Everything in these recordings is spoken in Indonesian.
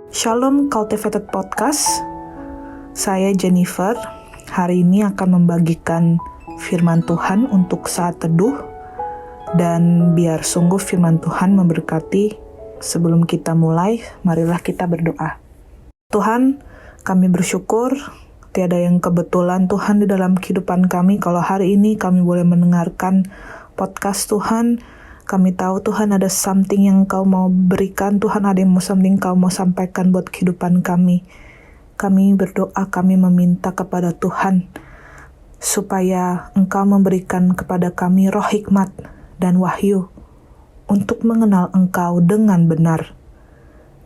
Shalom Cultivated Podcast, saya Jennifer. Hari ini akan membagikan firman Tuhan untuk saat teduh, dan biar sungguh firman Tuhan memberkati. Sebelum kita mulai, marilah kita berdoa. Tuhan, kami bersyukur tiada yang kebetulan Tuhan di dalam kehidupan kami. Kalau hari ini kami boleh mendengarkan podcast Tuhan, kami tahu Tuhan ada something yang Kau mau berikan, Tuhan ada yang something Kau mau sampaikan buat kehidupan kami. Kami berdoa, kami meminta kepada Tuhan supaya Engkau memberikan kepada kami roh hikmat dan wahyu untuk mengenal Engkau dengan benar.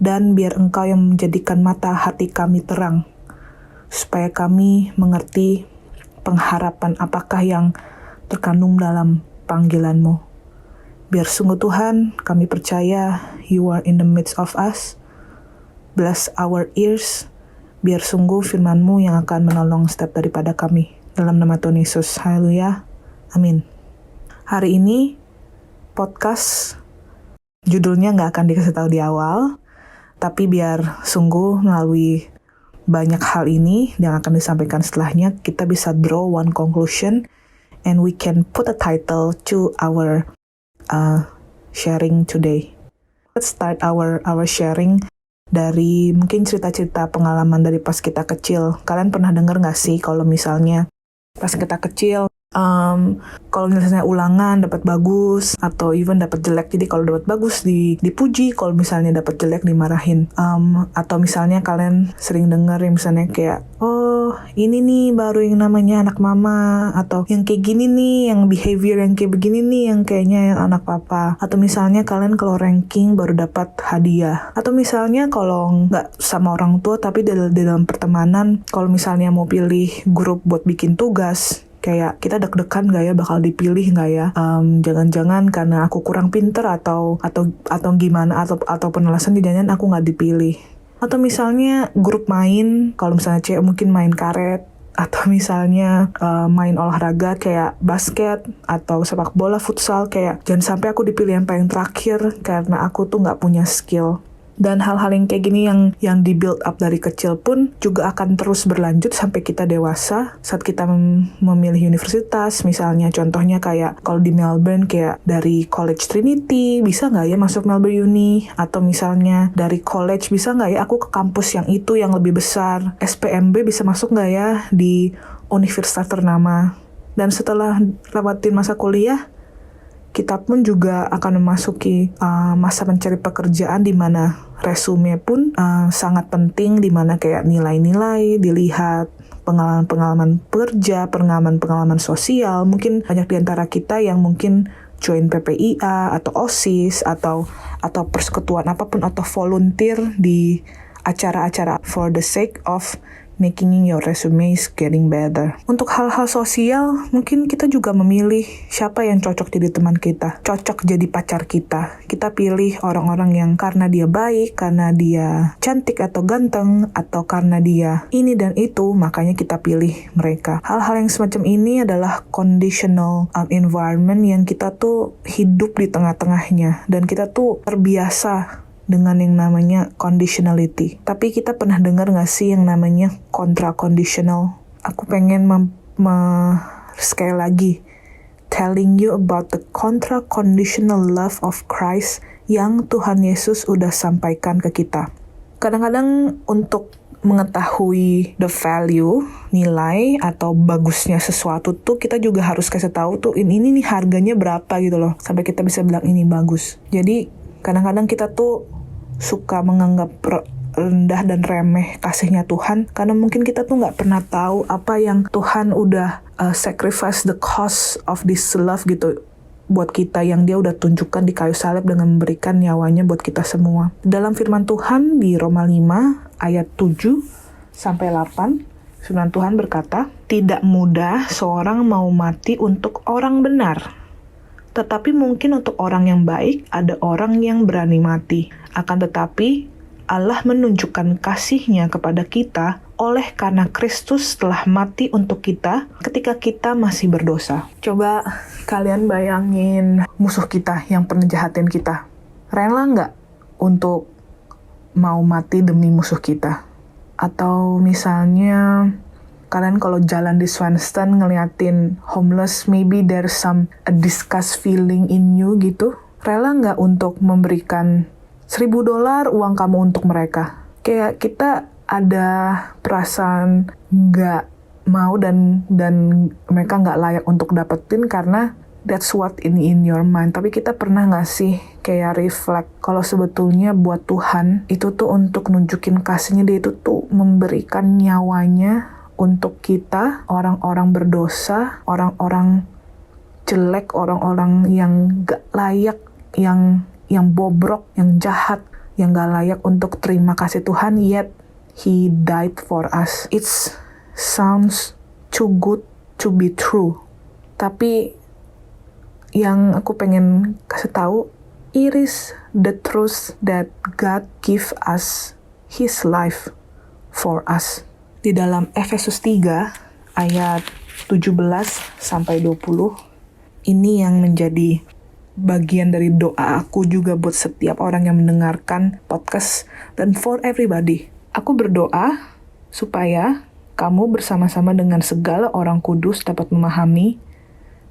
Dan biar Engkau yang menjadikan mata hati kami terang, supaya kami mengerti pengharapan apakah yang terkandung dalam panggilan-Mu. Biar sungguh Tuhan, kami percaya You are in the midst of us. Bless our ears. Biar sungguh firman-Mu yang akan menolong setiap daripada kami. Dalam nama Tuhan Yesus. Haleluya. Amin. Hari ini, podcast judulnya nggak akan dikasih tahu di awal. Tapi biar sungguh melalui banyak hal ini yang akan disampaikan setelahnya, kita bisa draw one conclusion and we can put a title to our sharing today. Let's start our sharing dari mungkin cerita-cerita pengalaman dari pas kita kecil. Kalian pernah dengar nggak sih kalau misalnya pas kita kecil, kalau misalnya ulangan dapat bagus atau even dapat jelek. Jadi kalau dapat bagus dipuji, kalau misalnya dapat jelek dimarahin. Atau misalnya kalian sering dengar yang misalnya kayak, oh ini nih baru yang namanya anak mama, atau yang kayak gini nih, yang behavior yang kayak begini nih, yang kayaknya yang anak papa. Atau misalnya kalian kalau ranking baru dapat hadiah. Atau misalnya kalau nggak sama orang tua tapi di dalam pertemanan, kalau misalnya mau pilih grup buat bikin tugas, kayak kita deg-degan gak ya bakal dipilih gak ya? Jangan-jangan karena aku kurang pinter atau gimana, atau penjelasan jangan aku gak dipilih. Atau misalnya grup main, kalau misalnya cewek mungkin main karet, atau misalnya main olahraga kayak basket atau sepak bola, futsal, kayak jangan sampai aku dipilih yang paling terakhir karena aku tuh gak punya skill. Dan hal-hal yang kayak gini yang di-build up dari kecil pun juga akan terus berlanjut sampai kita dewasa. Saat kita memilih universitas, misalnya contohnya kayak kalau di Melbourne kayak dari College Trinity, bisa nggak ya masuk Melbourne Uni? Atau misalnya dari college, bisa nggak ya aku ke kampus yang itu yang lebih besar? SPMB bisa masuk nggak ya di universitas ternama? Dan setelah lewatin masa kuliah, kita pun juga akan memasuki masa mencari pekerjaan di mana resume pun sangat penting, di mana kayak nilai-nilai dilihat, pengalaman-pengalaman kerja, pengalaman-pengalaman sosial. Mungkin banyak di antara kita yang mungkin join PPIA atau OSIS atau persekutuan apapun, atau volunteer di acara-acara for the sake of making your resume is getting better. Untuk hal-hal sosial, mungkin kita juga memilih siapa yang cocok jadi teman kita, cocok jadi pacar kita. Kita pilih orang-orang yang karena dia baik, karena dia cantik atau ganteng, atau karena dia ini dan itu, makanya kita pilih mereka. Hal-hal yang semacam ini adalah conditional environment yang kita tuh hidup di tengah-tengahnya, dan kita tuh terbiasa dengan yang namanya conditionality. Tapi kita pernah dengar gak sih yang namanya contra-conditional? Aku pengen sekali lagi telling you about the contra-conditional love of Christ yang Tuhan Yesus udah sampaikan ke kita. Kadang-kadang untuk mengetahui the value, nilai atau bagusnya sesuatu tuh kita juga harus kasih tahu tuh ini nih harganya berapa gitu loh, sampai kita bisa bilang ini bagus. Jadi kadang-kadang kita tuh suka menganggap rendah dan remeh kasihnya Tuhan, karena mungkin kita tuh nggak pernah tahu apa yang Tuhan udah sacrifice the cost of this love gitu buat kita, yang dia udah tunjukkan di kayu salib dengan memberikan nyawanya buat kita semua. Dalam firman Tuhan di Roma 5 ayat 7-8, firman Tuhan berkata, "Tidak mudah seorang mau mati untuk orang benar. Tetapi mungkin untuk orang yang baik, ada orang yang berani mati. Akan tetapi, Allah menunjukkan kasih-Nya kepada kita oleh karena Kristus telah mati untuk kita ketika kita masih berdosa." Coba kalian bayangin musuh kita yang pernah jahatin kita. Rela nggak untuk mau mati demi musuh kita. Atau misalnya kalian kalau jalan di Swanston ngeliatin homeless, maybe there's some a disgust feeling in you gitu. Rela nggak untuk memberikan $1,000 uang kamu untuk mereka? Kayak kita ada perasaan nggak mau dan mereka nggak layak untuk dapetin karena that's what in your mind. Tapi kita pernah nggak sih kayak reflect kalau sebetulnya buat Tuhan itu tuh untuk nunjukin kasihnya, dia itu tuh memberikan nyawanya untuk kita, orang-orang berdosa, orang-orang jelek, orang-orang yang gak layak, yang bobrok, yang jahat, yang gak layak untuk terima kasih Tuhan, yet He died for us. It sounds too good to be true. Tapi yang aku pengen kasih tahu, it is the truth that God give us His life for us. Di dalam Efesus 3 ayat 17-20, ini yang menjadi bagian dari doa aku juga buat setiap orang yang mendengarkan podcast dan for everybody. Aku berdoa supaya kamu bersama-sama dengan segala orang kudus dapat memahami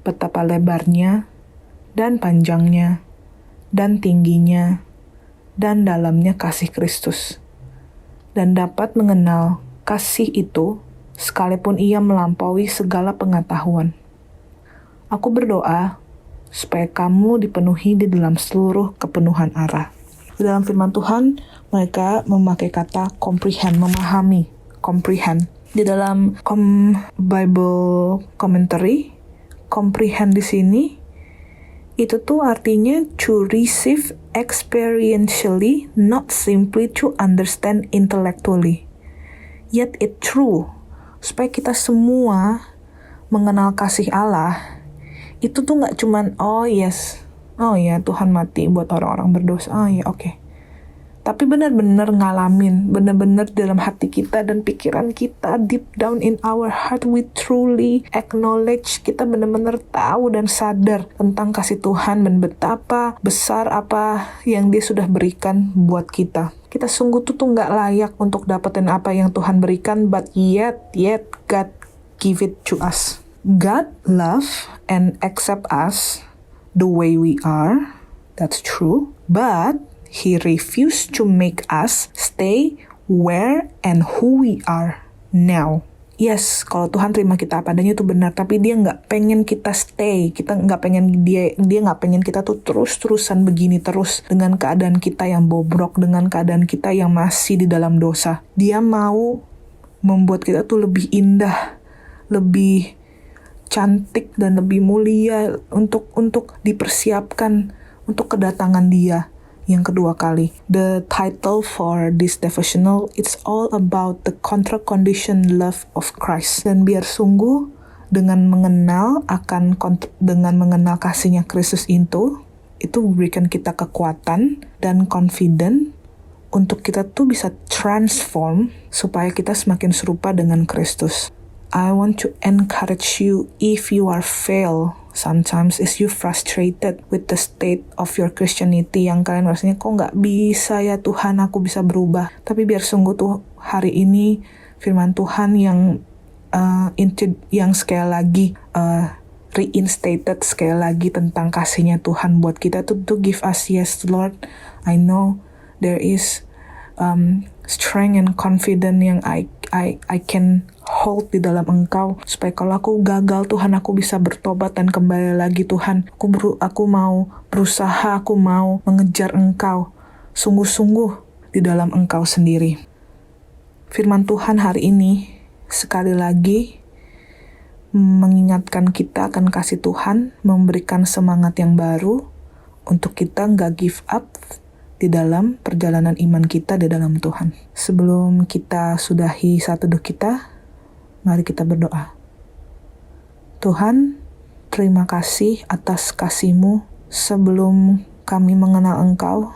betapa lebarnya dan panjangnya dan tingginya dan dalamnya kasih Kristus, dan dapat mengenal kasih itu sekalipun ia melampaui segala pengetahuan. Aku berdoa supaya kamu dipenuhi di dalam seluruh kepenuhan Allah. Di dalam firman Tuhan, mereka memakai kata comprehend, memahami, comprehend. Di dalam Bible commentary, comprehend di sini, itu tuh artinya to receive experientially, not simply to understand intellectually. Yet it true, supaya kita semua mengenal kasih Allah, itu tuh gak cuman, oh yes, oh ya Tuhan mati buat orang-orang berdosa, oh ya oke. Tapi benar-benar ngalamin, benar-benar dalam hati kita dan pikiran kita, deep down in our heart, we truly acknowledge, kita benar-benar tahu dan sadar tentang kasih Tuhan dan betapa besar apa yang Dia sudah berikan buat kita. Kita sungguh tuh gak layak untuk dapetin apa yang Tuhan berikan, but yet God give it to us. God love and accept us the way we are, that's true, but He refused to make us stay where and who we are now. Yes, kalau Tuhan terima kita apa adanya itu benar, tapi Dia nggak pengen kita stay. Kita nggak pengen Dia nggak pengen kita tuh terus-terusan begini terus dengan keadaan kita yang bobrok, dengan keadaan kita yang masih di dalam dosa. Dia mau membuat kita tuh lebih indah, lebih cantik dan lebih mulia untuk dipersiapkan untuk kedatangan Dia yang kedua kali. The title for this devotional, it's all about the contra-condition love of Christ. Dan biar sungguh dengan mengenal kasihnya Kristus itu berikan kita kekuatan dan confident untuk kita tuh bisa transform supaya kita semakin serupa dengan Kristus. I want to encourage you, if you are fail sometimes, is you frustrated with the state of your Christianity, yang kalian rasanya kok nggak bisa ya Tuhan, aku bisa berubah. Tapi biar sungguh tuh hari ini firman Tuhan yang sekali lagi reinstated sekali lagi tentang kasihnya Tuhan buat kita to give us, yes Lord, I know there is strength and confidence yang I can hold di dalam Engkau, supaya kalau aku gagal Tuhan, aku bisa bertobat dan kembali lagi Tuhan. Aku mau berusaha, aku mau mengejar Engkau sungguh-sungguh di dalam Engkau sendiri. Firman Tuhan hari ini sekali lagi mengingatkan kita akan kasih Tuhan, memberikan semangat yang baru untuk kita gak give up di dalam perjalanan iman kita di dalam Tuhan. Sebelum kita sudahi saat teduh kita, mari kita berdoa. Tuhan, terima kasih atas kasih-Mu. Sebelum kami mengenal Engkau,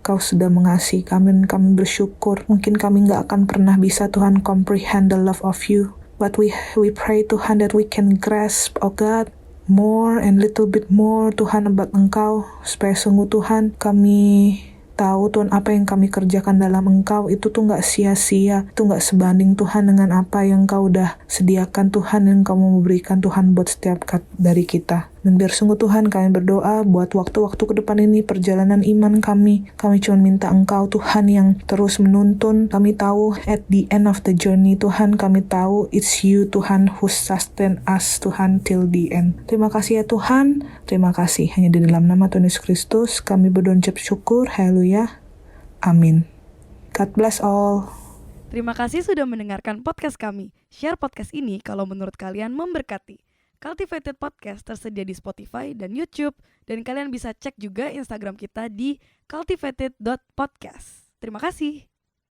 Kau sudah mengasihi kami dan kami bersyukur. Mungkin kami gak akan pernah bisa Tuhan comprehend the love of You, but we pray Tuhan that we can grasp, oh God, more and little bit more Tuhan about Engkau, supaya sungguh Tuhan kami tahu Tuhan apa yang kami kerjakan dalam Engkau itu tuh gak sia-sia, itu gak sebanding Tuhan dengan apa yang Engkau udah sediakan Tuhan, yang Engkau mau berikan Tuhan buat setiap dari kita. Dan biar sungguh Tuhan kami berdoa buat waktu-waktu ke depan ini perjalanan iman kami cuma minta Engkau Tuhan yang terus menuntun. Kami tahu at the end of the journey Tuhan, kami tahu it's you Tuhan who sustain us Tuhan till the end. Terima kasih ya Tuhan, terima kasih. Hanya di dalam nama Tuhan Yesus Kristus kami berdoa ucap syukur, haleluya, amin. God bless all. Terima kasih sudah mendengarkan podcast kami. Share podcast ini kalau menurut kalian memberkati. Cultivated Podcast tersedia di Spotify dan YouTube, dan kalian bisa cek juga Instagram kita di cultivated.podcast. Terima kasih.